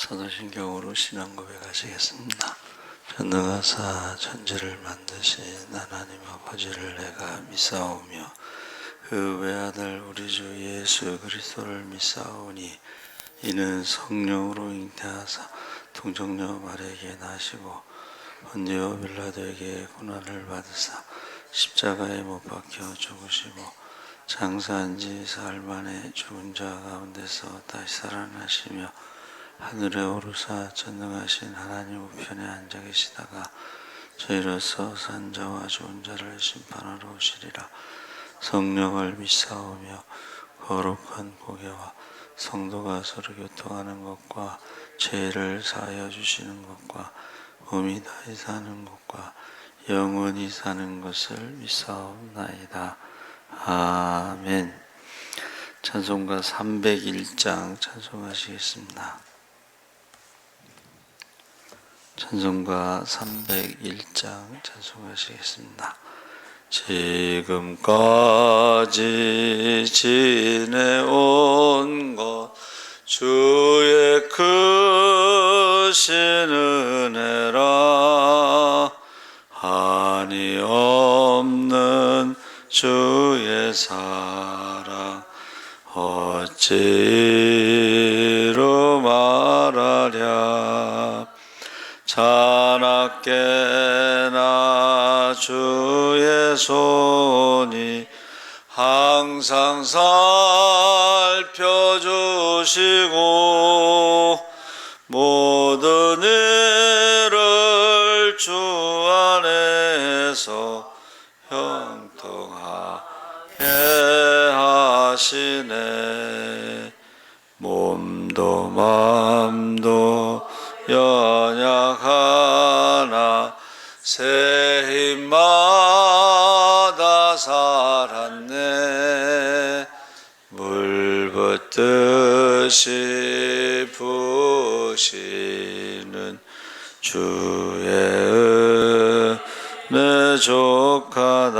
사도신경으로 신앙 고백하시겠습니다. 전능하사 천지를 만드신 하나님 아버지를 내가 믿사오며 그 외아들 우리 주 예수 그리스도를 믿사오니 이는 성령으로 잉태하사 동정녀 마리아에게 나시고 본디오 빌라도에게 고난을 받으사 십자가에 못 박혀 죽으시고 장사한 지 사흘 만에 죽은 자 가운데서 다시 살아나시며 하늘에 오르사 전능하신 하나님 우편에 앉아 계시다가 저희로서 산 자와 죽은 자를 심판하러 오시리라. 성령을 믿사오며 거룩한 보배와 성도가 서로 교통하는 것과 죄를 사하여 주시는 것과 몸이 다시 사는 것과 영원히 사는 것을 믿사옵나이다. 아멘. 찬송가 301장 찬송하시겠습니다. 찬송가 301장 찬송하시겠습니다. 지금까지 지내온 것 주의 크신 은혜라. 한이 없는 주의 사랑 어찌로 말하랴. 자나깨나 주의 손이 항상 살펴주시고 모든 일을 주 안에서 형통하게 하시네. 몸도 맘도 연약하나 새 힘마다 살았네. 물 붓듯이 부으시는 주의 은혜 족하다.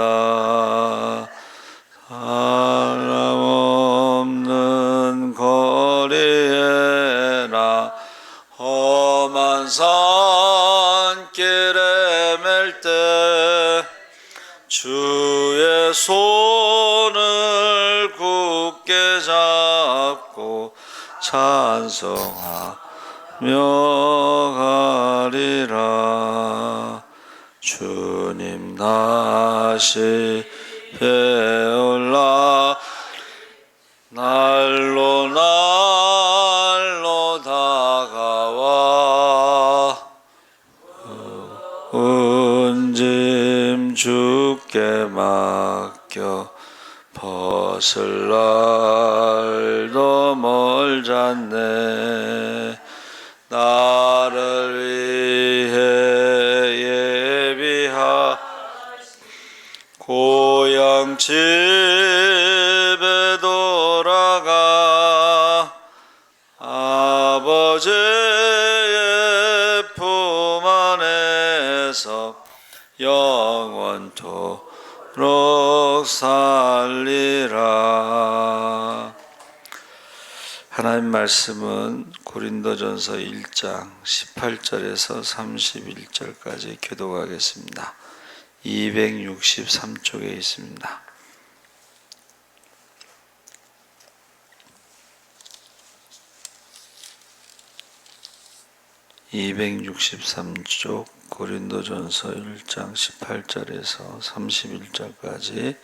사람 없는 거리에나 험한 산길에 맬 때 주의 손을 굳게 잡고 찬송하며 가리라. 주님 다시 배올라 날로 날로 다가와 은짐 주께 맡겨 벗을 날도 멀잖네. 나를 위해 예비하 고향 집에 돌아가 아버지의 품 안에서 영원토록 살리라. 하나님 말씀은 고린도전서 1장 18절에서 31절까지 교독하겠습니다. 263쪽에 있습니다. (263쪽) 고린도전서 1장 18절에서 31절까지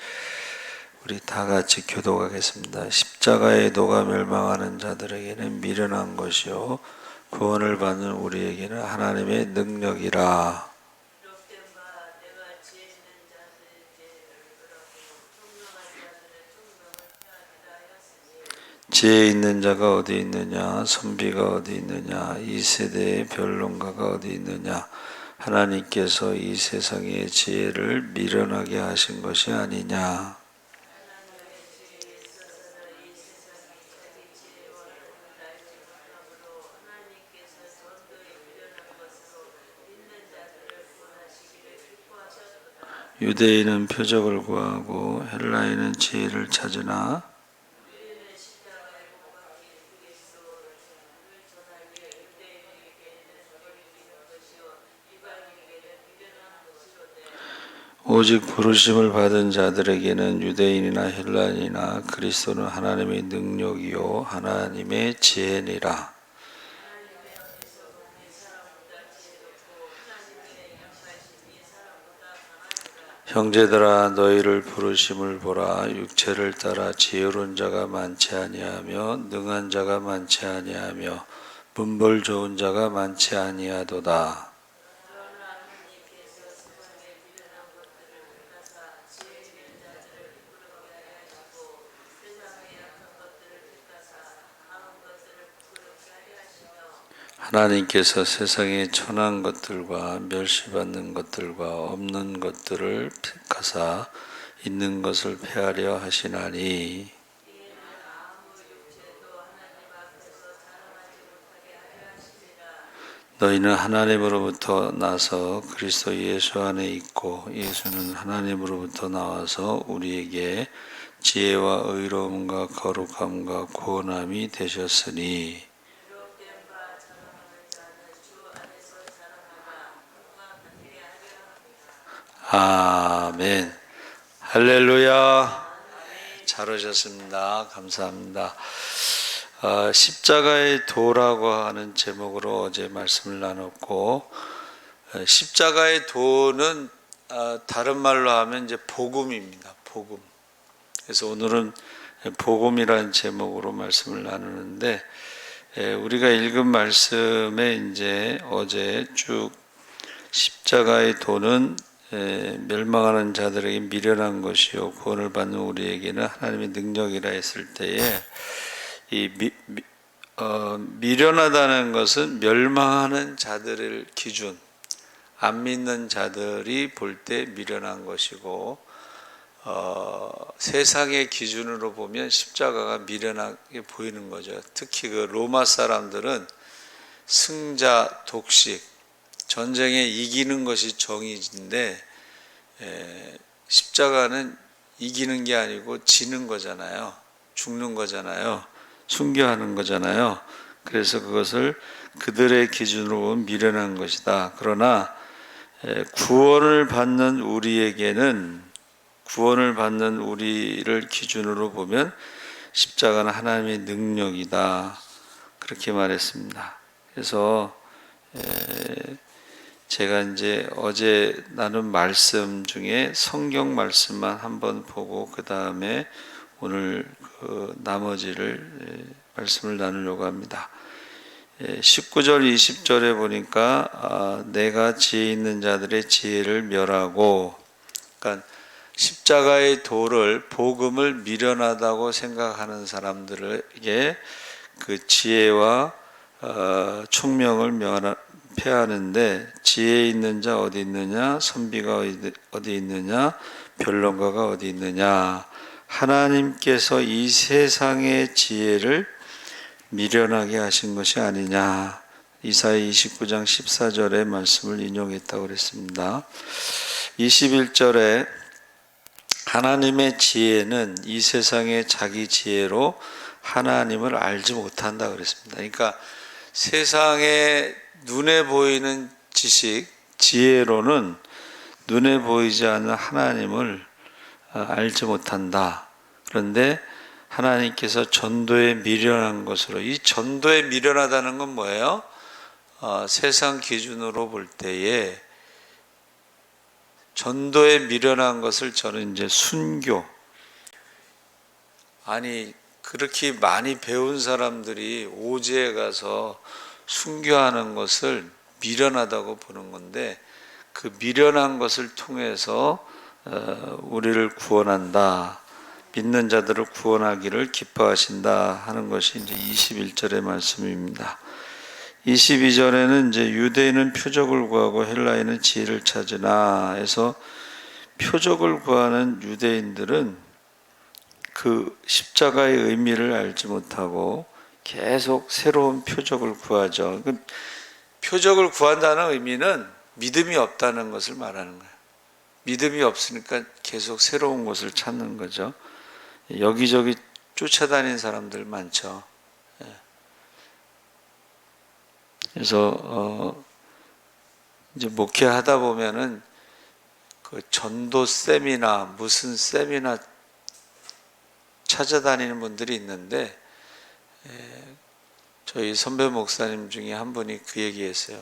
우리 다 같이 교독하겠습니다. 십자가에 녹아 멸망하는 자들에게는 미련한 것이요 구원을 받는 우리에게는 하나님의 능력이라. 지혜 있는 자가 어디 있느냐? 선비가 어디 있느냐? 이 세대의 변론가가 어디 있느냐? 하나님께서 이 세상의 지혜를 미련하게 하신 것이 아니냐? 유대인은 표적을 구하고 헬라인은 지혜를 찾으나 오직 부르심을 받은 자들에게는 유대인이나 헬라인이나 그리스도는 하나님의 능력이요 하나님의 지혜니라. 형제들아 너희를 부르심을 보라. 육체를 따라 지혜로운 자가 많지 아니하며 능한 자가 많지 아니하며 문벌 좋은 자가 많지 아니하도다. 하나님께서 세상에 천한 것들과 멸시받는 것들과 없는 것들을 택하사 있는 것을 폐하려 하시나니 너희는 하나님으로부터 나서 그리스도 예수 안에 있고 예수는 하나님으로부터 나와서 우리에게 지혜와 의로움과 거룩함과 구원함이 되셨으니 아멘. 할렐루야. 잘 오셨습니다. 감사합니다. 십자가의 도라고 하는 제목으로 어제 말씀을 나눴고, 십자가의 도는 다른 말로 하면 이제 복음입니다. 복음. 그래서 오늘은 복음이라는 제목으로 말씀을 나누는데, 우리가 읽은 말씀에 이제 어제 쭉 십자가의 도는 멸망하는 자들에게 미련한 것이요 구원을 받는 우리에게는 하나님의 능력이라 했을 때에 이 미련하다는 것은 멸망하는 자들을 기준, 안 믿는 자들이 볼 때 미련한 것이고, 세상의 기준으로 보면 십자가가 미련하게 보이는 거죠. 특히 그 로마 사람들은 승자 독식, 전쟁에 이기는 것이 정의인데 십자가는 이기는 게 아니고 지는 거잖아요. 죽는 거잖아요. 순교하는 거잖아요. 그래서 그것을 그들의 기준으로 보면 미련한 것이다. 그러나 구원을 받는 우리에게는, 구원을 받는 우리를 기준으로 보면 십자가는 하나님의 능력이다. 그렇게 말했습니다. 그래서 제가 이제 어제 나눈 말씀 중에 성경 말씀만 한번 보고 그 다음에 오늘 그 나머지를 말씀을 나누려고 합니다. 19절 20절에 보니까 내가 지혜 있는 자들의 지혜를 멸하고, 그러니까 십자가의 도를, 복음을 미련하다고 생각하는 사람들에게 그 지혜와 총명을 폐하는데, 지혜 있는 자 어디 있느냐, 선비가 어디 있느냐, 변론가가 어디 있느냐. 하나님께서 이 세상의 지혜를 미련하게 하신 것이 아니냐. 이사야 29장 14절의 말씀을 인용했다고 그랬습니다. 21절에 하나님의 지혜는 이 세상의 자기 지혜로 하나님을 알지 못한다 그랬습니다. 그러니까 세상에 눈에 보이는 지식, 지혜로는 눈에 보이지 않는 하나님을 알지 못한다. 그런데 하나님께서 전도에 미련한 것으로, 이 전도에 미련하다는 건 뭐예요? 세상 기준으로 볼 때에 전도에 미련한 것을 저는 이제 순교, 아니 그렇게 많이 배운 사람들이 오지에 가서 순교하는 것을 미련하다고 보는 건데, 그 미련한 것을 통해서 우리를 구원한다, 믿는 자들을 구원하기를 기뻐하신다 하는 것이 이제 21절의 말씀입니다. 22절에는 이제 유대인은 표적을 구하고 헬라인은 지혜를 찾으나 해서, 표적을 구하는 유대인들은 그 십자가의 의미를 알지 못하고 계속 새로운 표적을 구하죠. 표적을 구한다는 의미는 믿음이 없다는 것을 말하는 거예요. 믿음이 없으니까 계속 새로운 것을 찾는 거죠. 여기저기 쫓아다니는 사람들 많죠. 그래서 이제 목회하다 보면은 그 전도 세미나 무슨 세미나 찾아다니는 분들이 있는데 저희 선배 목사님 중에 한 분이 그 얘기했어요.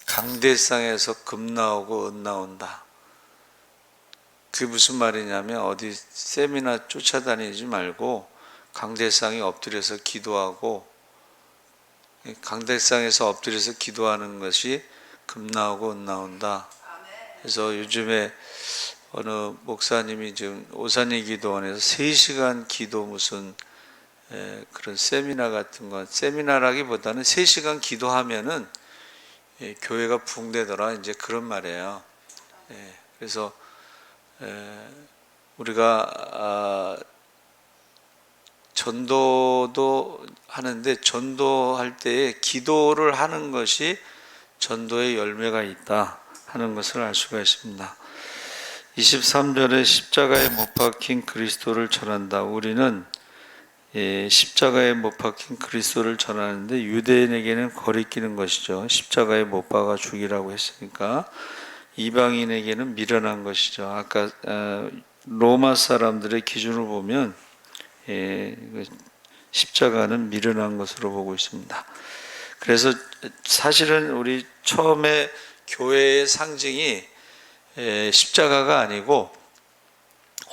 강대상에서 금 나오고 은 나온다. 그게 무슨 말이냐면 어디 세미나 쫓아다니지 말고 강대상에 엎드려서 기도하고 강대상에서 엎드려서 기도하는 것이 금 나오고 은 나온다. 그래서 요즘에 어느 목사님이 지금 오산리 기도원에서 3시간 기도 무슨 그런 세미나 같은 건 세미나라기보다는 3시간 기도하면은 교회가 붕대더라 이제 그런 말이에요. 그래서 우리가 전도도 하는데 전도할 때에 기도를 하는 것이 전도의 열매가 있다 하는 것을 알 수가 있습니다. 23절에 십자가에 못 박힌 그리스도를 전한다. 우리는 십자가에 못 박힌 그리스도를 전하는데 유대인에게는 거리끼는 것이죠. 십자가에 못 박아 죽이라고 했으니까 이방인에게는 미련한 것이죠. 아까 로마 사람들의 기준을 보면 십자가는 미련한 것으로 보고 있습니다. 그래서 사실은 우리 처음에 교회의 상징이 십자가가 아니고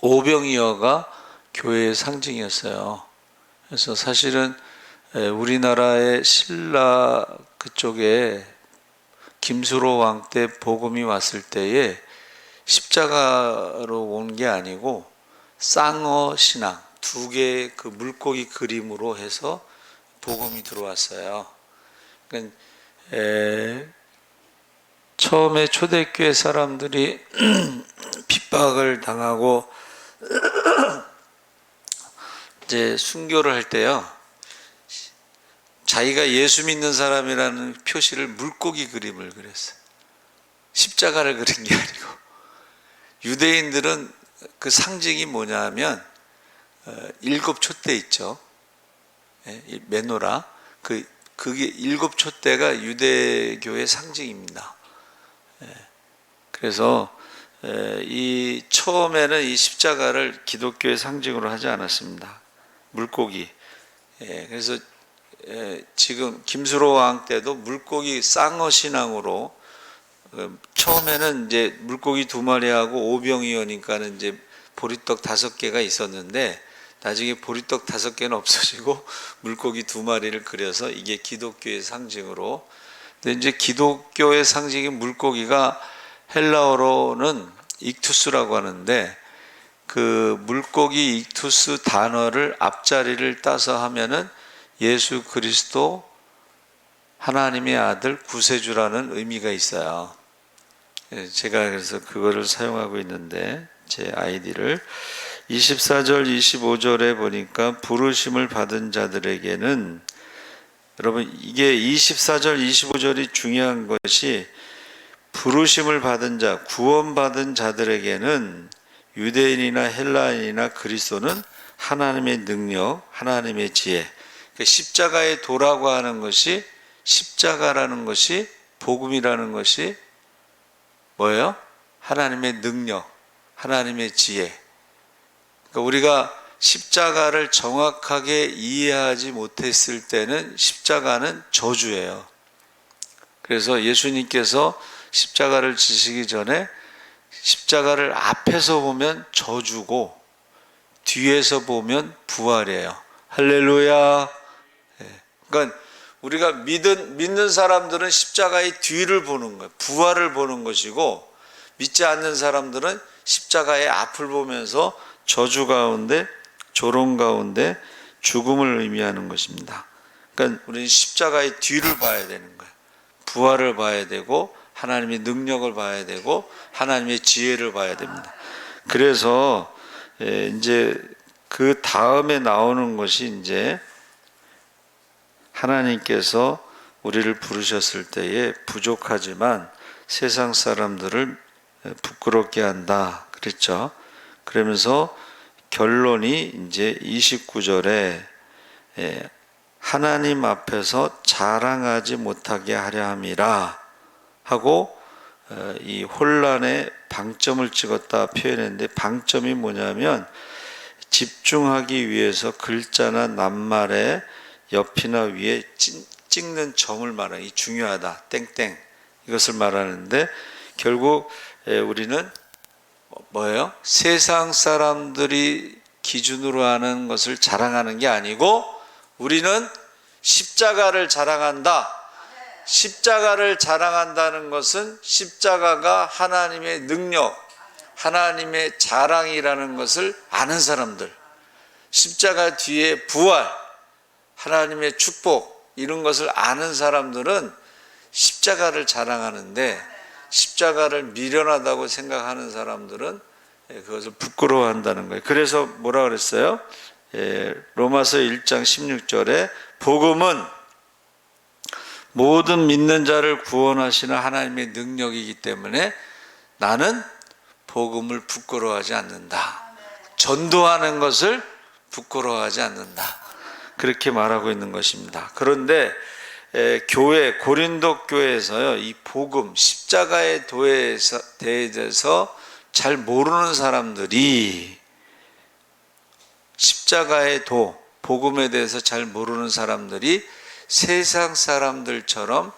오병이어가 교회의 상징이었어요. 그래서 사실은 우리나라의 신라 그쪽에 김수로 왕 때 복음이 왔을 때에 십자가로 온 게 아니고 쌍어 신앙 2개의 그 물고기 그림으로 해서 복음이 들어왔어요. 그러니까 처음에 초대교회 사람들이 핍박을 당하고 이제 순교를 할 때요, 자기가 예수 믿는 사람이라는 표시를 물고기 그림을 그렸어요. 십자가를 그린 게 아니고. 유대인들은 그 상징이 뭐냐면 7촛대 있죠. 메노라. 그게 7촛대가 유대교의 상징입니다. 그래서 이 처음에는 이 십자가를 기독교의 상징으로 하지 않았습니다. 물고기. 그래서 지금 김수로 왕 때도 물고기 쌍어 신앙으로 처음에는 이제 물고기 2마리하고 오병이어니까는 이제 보리떡 5개가 있었는데 나중에 보리떡 5개는 없어지고 물고기 2마리를 그려서 이게 기독교의 상징으로. 근데 이제 기독교의 상징인 물고기가 헬라어로는 익투스라고 하는데 그 물고기 익투스 단어를 앞자리를 따서 하면은 예수 그리스도 하나님의 아들 구세주라는 의미가 있어요. 제가 그래서 그거를 사용하고 있는데 제 아이디를 24절 25절에 보니까 부르심을 받은 자들에게는, 여러분 이게 24절 25절이 중요한 것이 부르심을 받은 자, 구원받은 자들에게는 유대인이나 헬라인이나 그리스도는 하나님의 능력, 하나님의 지혜. 그러니까 십자가의 도라고 하는 것이, 십자가라는 것이, 복음이라는 것이 뭐예요? 하나님의 능력, 하나님의 지혜. 그러니까 우리가 십자가를 정확하게 이해하지 못했을 때는 십자가는 저주예요. 그래서 예수님께서 십자가를 지시기 전에 십자가를 앞에서 보면 저주고 뒤에서 보면 부활이에요. 할렐루야. 그러니까 우리가 믿는 사람들은 십자가의 뒤를 보는 거예요. 부활을 보는 것이고, 믿지 않는 사람들은 십자가의 앞을 보면서 저주 가운데, 조롱 가운데 죽음을 의미하는 것입니다. 그러니까 우리는 십자가의 뒤를 봐야 되는 거예요. 부활을 봐야 되고 하나님의 능력을 봐야 되고 하나님의 지혜를 봐야 됩니다. 그래서 이제 그 다음에 나오는 것이 이제 하나님께서 우리를 부르셨을 때에 부족하지만 세상 사람들을 부끄럽게 한다 그랬죠. 그러면서 결론이 이제 29절에 하나님 앞에서 자랑하지 못하게 하려 함이라 하고 이 혼란의 방점을 찍었다 표현했는데, 방점이 뭐냐면 집중하기 위해서 글자나 낱말의 옆이나 위에 찍는 점을 말하는, 이 중요하다, 땡땡, 이것을 말하는데, 결국 우리는 뭐예요? 세상 사람들이 기준으로 하는 것을 자랑하는 게 아니고 우리는 십자가를 자랑한다. 십자가를 자랑한다는 것은 십자가가 하나님의 능력, 하나님의 자랑이라는 것을 아는 사람들, 십자가 뒤에 부활, 하나님의 축복, 이런 것을 아는 사람들은 십자가를 자랑하는데, 십자가를 미련하다고 생각하는 사람들은 그것을 부끄러워한다는 거예요. 그래서 뭐라 그랬어요? 로마서 1장 16절에 복음은 모든 믿는 자를 구원하시는 하나님의 능력이기 때문에 나는 복음을 부끄러워하지 않는다. 전도하는 것을 부끄러워하지 않는다. 그렇게 말하고 있는 것입니다. 그런데 교회, 고린도 교회에서요, 이 복음, 십자가의 도에 대해서 잘 모르는 사람들이, 십자가의 도, 복음에 대해서 잘 모르는 사람들이 세상 사람들처럼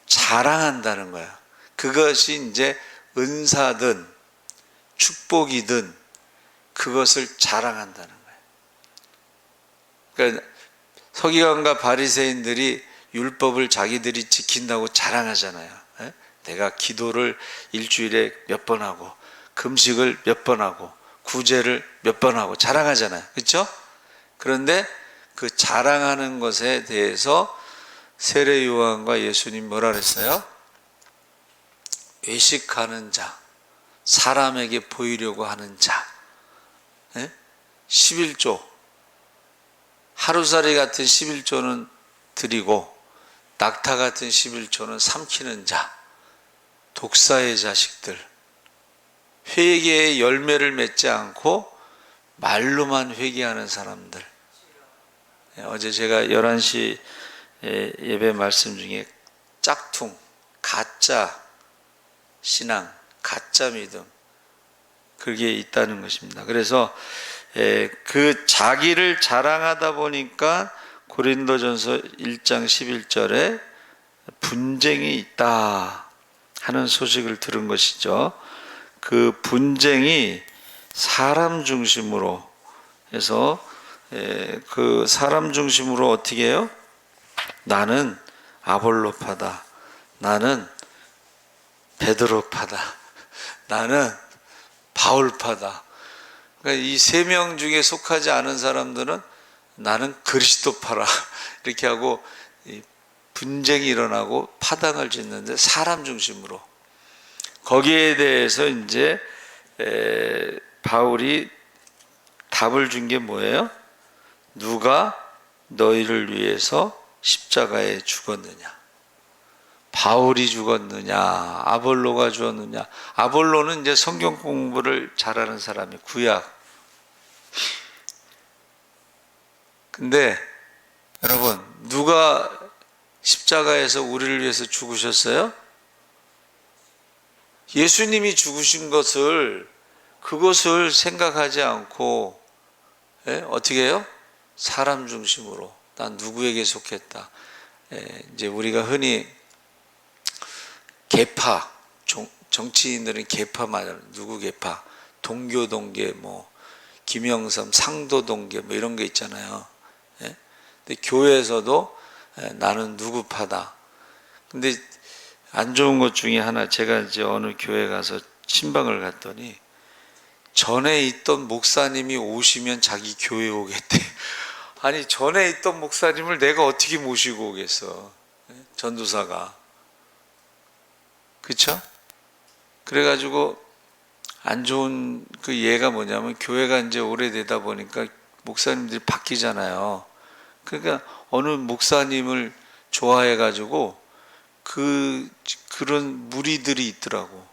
자랑한다는 거야. 그것이 이제 은사든 축복이든 그것을 자랑한다는 거야. 그러니까 서기관과 바리새인들이 율법을 자기들이 지킨다고 자랑하잖아요. 내가 기도를 일주일에 몇 번 하고 금식을 몇 번 하고 구제를 몇 번 하고 자랑하잖아요. 그렇죠? 그런데 그 자랑하는 것에 대해서 세례 요한과 예수님 뭐라 그랬어요? 외식하는 자, 사람에게 보이려고 하는 자, 11조, 하루살이 같은 11조는 드리고 낙타 같은 11조는 삼키는 자, 독사의 자식들, 회개의 열매를 맺지 않고 말로만 회개하는 사람들. 어제 제가 11시 예배 말씀 중에 짝퉁, 가짜 신앙, 가짜 믿음, 그게 있다는 것입니다. 그래서 그 자기를 자랑하다 보니까 고린도전서 1장 11절에 분쟁이 있다 하는 소식을 들은 것이죠. 그 분쟁이 사람 중심으로 해서 그 사람 중심으로 어떻게 해요? 나는 아볼로파다, 나는 베드로파다, 나는 바울파다. 그러니까 이 세 명 중에 속하지 않은 사람들은 나는 그리스도파라 이렇게 하고 분쟁이 일어나고 파당을 짓는데, 사람 중심으로. 거기에 대해서 이제 바울이 답을 준 게 뭐예요? 누가 너희를 위해서 십자가에 죽었느냐? 바울이 죽었느냐? 아볼로가 죽었느냐? 아볼로는 이제 성경 공부를 잘하는 사람이, 구약. 근데 여러분, 누가 십자가에서 우리를 위해서 죽으셨어요? 예수님이 죽으신 것을, 그것을 생각하지 않고 어떻게 해요? 사람 중심으로 난 누구에게 속했다. 이제 우리가 흔히 계파, 정치인들은 계파 말하는, 누구 계파, 동교동계, 뭐 김영삼 상도동계, 뭐 이런 게 있잖아요. 근데 교회에서도 나는 누구 파다. 근데 안 좋은 것 중에 하나, 제가 이제 어느 교회 가서 신방을 갔더니 전에 있던 목사님이 오시면 자기 교회 오겠대. 아니, 전에 있던 목사님을 내가 어떻게 모시고 오겠어? 전도사가. 그쵸? 그래가지고 안 좋은 그 예가 뭐냐면, 교회가 이제 오래되다 보니까 목사님들이 바뀌잖아요. 그러니까 어느 목사님을 좋아해가지고 그런 무리들이 있더라고.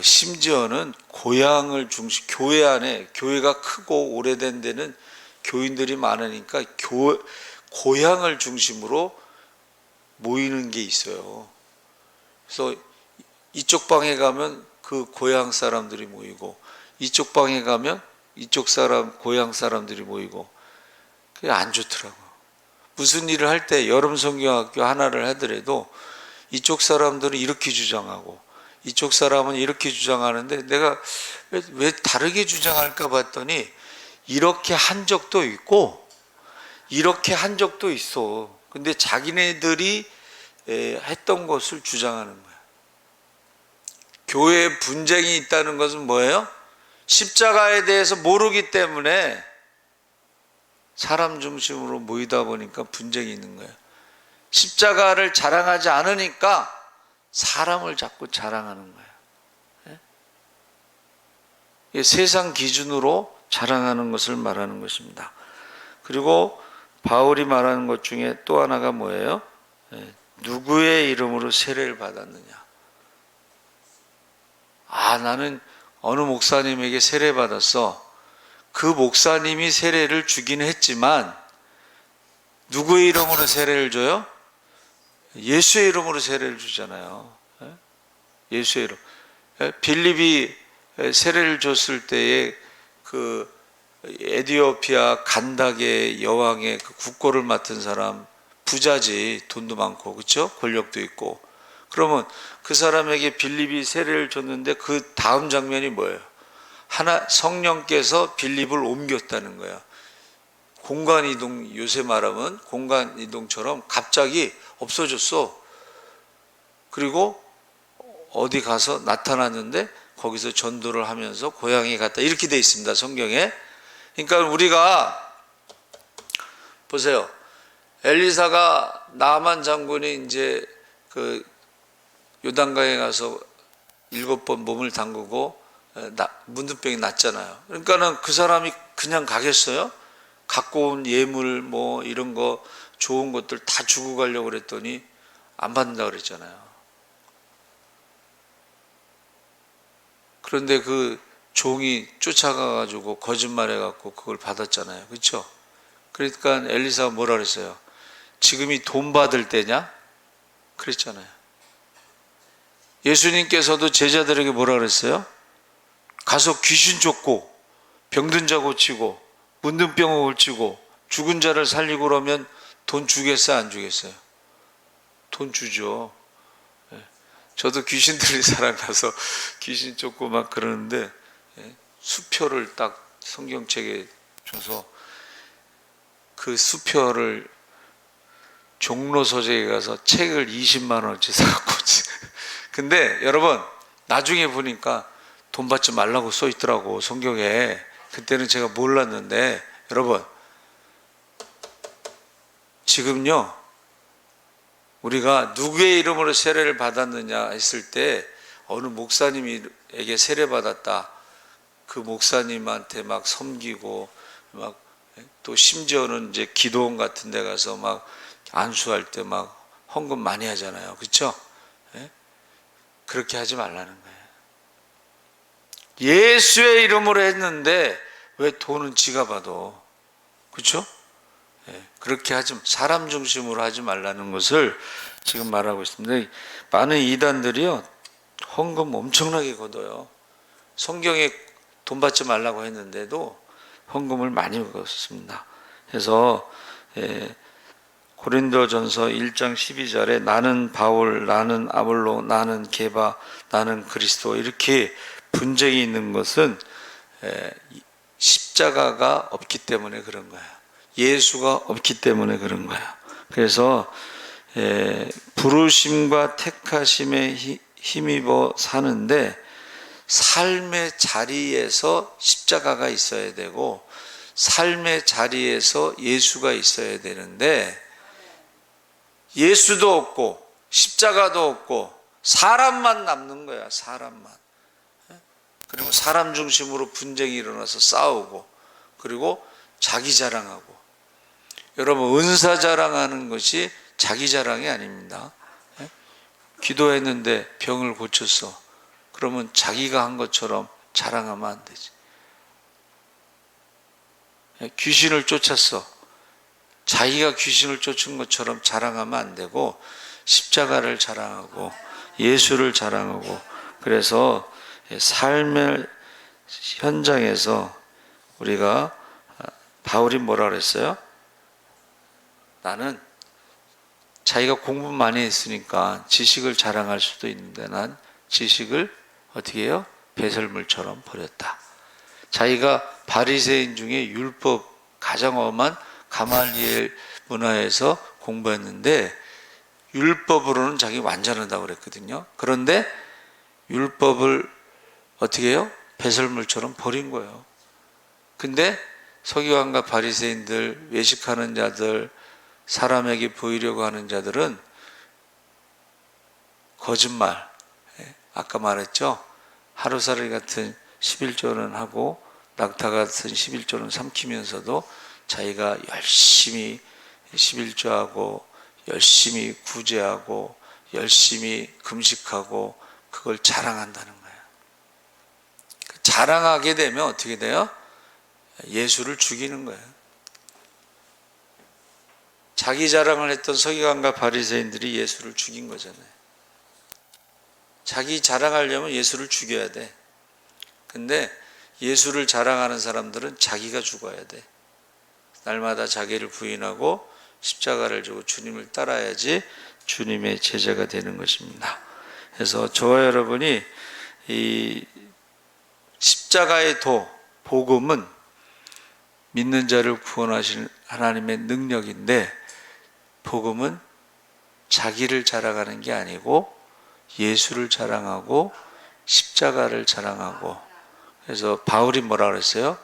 심지어는 고향을 중심, 교회 안에, 교회가 크고 오래된 데는 교인들이 많으니까 고향을 중심으로 모이는 게 있어요. 그래서 이쪽 방에 가면 그 고향 사람들이 모이고, 이쪽 방에 가면 이쪽 사람, 고향 사람들이 모이고, 그게 안 좋더라고요. 무슨 일을 할 때 여름 성경학교 하나를 하더라도 이쪽 사람들은 이렇게 주장하고 이쪽 사람은 이렇게 주장하는데, 내가 왜 다르게 주장할까 봤더니 이렇게 한 적도 있고 이렇게 한 적도 있어. 근데 자기네들이 했던 것을 주장하는 거야. 교회에 분쟁이 있다는 것은 뭐예요? 십자가에 대해서 모르기 때문에 사람 중심으로 모이다 보니까 분쟁이 있는 거예요. 십자가를 자랑하지 않으니까 사람을 자꾸 자랑하는 거예요. 세상 기준으로 자랑하는 것을 말하는 것입니다. 그리고 바울이 말하는 것 중에 또 하나가 뭐예요? 누구의 이름으로 세례를 받았느냐. 나는 어느 목사님에게 세례 받았어. 그 목사님이 세례를 주긴 했지만 누구의 이름으로 세례를 줘요? 예수의 이름으로 세례를 주잖아요. 예수의 이름. 빌립이 세례를 줬을 때에 그 에디오피아 간닥의 여왕의 그 국고를 맡은 사람, 부자지. 돈도 많고, 그렇죠? 권력도 있고. 그러면 그 사람에게 빌립이 세례를 줬는데 그 다음 장면이 뭐예요? 성령께서 빌립을 옮겼다는 거야. 공간 이동, 요새 말하면 공간 이동처럼 갑자기 없어졌어. 그리고 어디 가서 나타났는데 거기서 전도를 하면서 고향에 갔다. 이렇게 돼 있습니다, 성경에. 그러니까 우리가 보세요. 엘리사가 나만 장군이 이제 그 요단강에 가서 7번 몸을 담그고 문둥병이 났잖아요. 그러니까는 그 사람이 그냥 가겠어요? 갖고 온 예물 뭐 이런 거 좋은 것들 다 주고 가려고 그랬더니 안 받는다 그랬잖아요. 그런데 그 종이 쫓아가가지고 거짓말해갖고 그걸 받았잖아요. 그렇죠? 그러니까 엘리사가 뭐라 그랬어요? 지금이 돈 받을 때냐? 그랬잖아요. 예수님께서도 제자들에게 뭐라 그랬어요? 가서 귀신 쫓고 병든 자 고치고 문둥병을 고치고 죽은 자를 살리고 그러면 돈 주겠어요, 안 주겠어요? 돈 주죠. 저도 귀신 들린 사람 가서 귀신 쫓고 막 그러는데 수표를 딱 성경책에 줘서 그 수표를 종로 서재에 가서 책을 20만 원어치 사갖고 근데 여러분 나중에 보니까 돈 받지 말라고 써 있더라고, 성경에. 그때는 제가 몰랐는데, 여러분 지금요 우리가 누구의 이름으로 세례를 받았느냐 했을 때 어느 목사님에게 세례 받았다, 그 목사님한테 막 섬기고 막 또 심지어는 이제 기도원 같은 데 가서 막 안수할 때 막 헌금 많이 하잖아요. 그렇죠? 그렇게 하지 말라는 거예요. 예수의 이름으로 했는데 왜 돈은 지가 받아? 그렇죠? 그렇게 사람 중심으로 하지 말라는 것을 지금 말하고 있습니다. 많은 이단들이요 헌금 엄청나게 걷어요. 성경에 돈 받지 말라고 했는데도 헌금을 많이 걷습니다. 그래서 고린도전서 1장 12절에 나는 바울, 나는 아볼로, 나는 게바, 나는 그리스도, 이렇게 분쟁이 있는 것은 십자가가 없기 때문에 그런 거야. 예수가 없기 때문에 그런 거야. 그래서 부르심과 택하심에 힘입어 사는데 삶의 자리에서 십자가가 있어야 되고 삶의 자리에서 예수가 있어야 되는데 예수도 없고 십자가도 없고 사람만 남는 거야. 사람만. 그리고 사람 중심으로 분쟁이 일어나서 싸우고, 그리고 자기 자랑하고. 여러분 은사 자랑하는 것이 자기 자랑이 아닙니다. 기도했는데 병을 고쳤어. 그러면 자기가 한 것처럼 자랑하면 안 되지. 귀신을 쫓았어. 자기가 귀신을 쫓은 것처럼 자랑하면 안 되고 십자가를 자랑하고 예수를 자랑하고, 그래서 삶의 현장에서 우리가, 바울이 뭐라 그랬어요? 나는 자기가 공부 많이 했으니까 지식을 자랑할 수도 있는데 난 지식을 어떻게 해요? 배설물처럼 버렸다. 자기가 바리새인 중에 율법 가장 엄한 가말리엘 문화에서 공부했는데 율법으로는 자기 완전하다고 그랬거든요. 그런데 율법을 어떻게 해요? 배설물처럼 버린 거예요. 근데 서기관과 바리새인들, 외식하는 자들, 사람에게 보이려고 하는 자들은 거짓말, 아까 말했죠? 하루살이 같은 11조는 하고 낙타 같은 11조는 삼키면서도 자기가 열심히 11조하고 열심히 구제하고 열심히 금식하고 그걸 자랑한다는 거예요. 자랑하게 되면 어떻게 돼요? 예수를 죽이는 거예요. 자기 자랑을 했던 서기관과 바리새인들이 예수를 죽인 거잖아요. 자기 자랑하려면 예수를 죽여야 돼. 근데 예수를 자랑하는 사람들은 자기가 죽어야 돼. 날마다 자기를 부인하고 십자가를 지고 주님을 따라야지 주님의 제자가 되는 것입니다. 그래서 저와 여러분이 이 십자가의 도, 복음은 믿는 자를 구원하시는 하나님의 능력인데, 복음은 자기를 자랑하는 게 아니고 예수를 자랑하고 십자가를 자랑하고. 그래서 바울이 뭐라 그랬어요?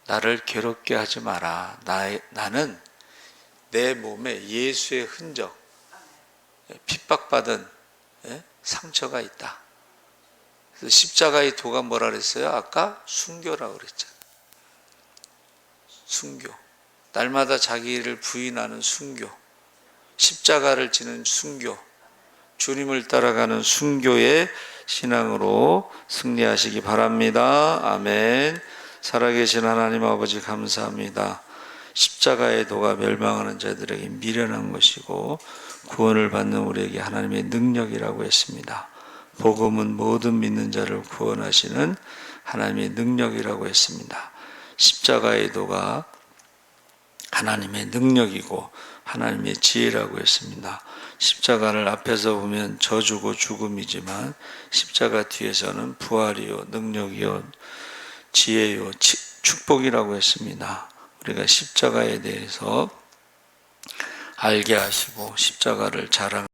나를 괴롭게 하지 마라. 나는 내 몸에 예수의 흔적, 핍박받은 상처가 있다. 그래서 십자가의 도가 뭐라 그랬어요? 아까 순교라고 그랬잖아요. 순교. 날마다 자기를 부인하는 순교. 십자가를 지는 순교. 주님을 따라가는 순교의 신앙으로 승리하시기 바랍니다. 아멘. 살아계신 하나님 아버지 감사합니다. 십자가의 도가 멸망하는 자들에게 미련한 것이고 구원을 받는 우리에게 하나님의 능력이라고 했습니다. 복음은 모든 믿는 자를 구원하시는 하나님의 능력이라고 했습니다. 십자가의 도가 하나님의 능력이고 하나님의 지혜라고 했습니다. 십자가를 앞에서 보면 저주고 죽음이지만 십자가 뒤에서는 부활이요 능력이요 지혜요 축복이라고 했습니다. 우리가 십자가에 대해서 알게 하시고 십자가를 자랑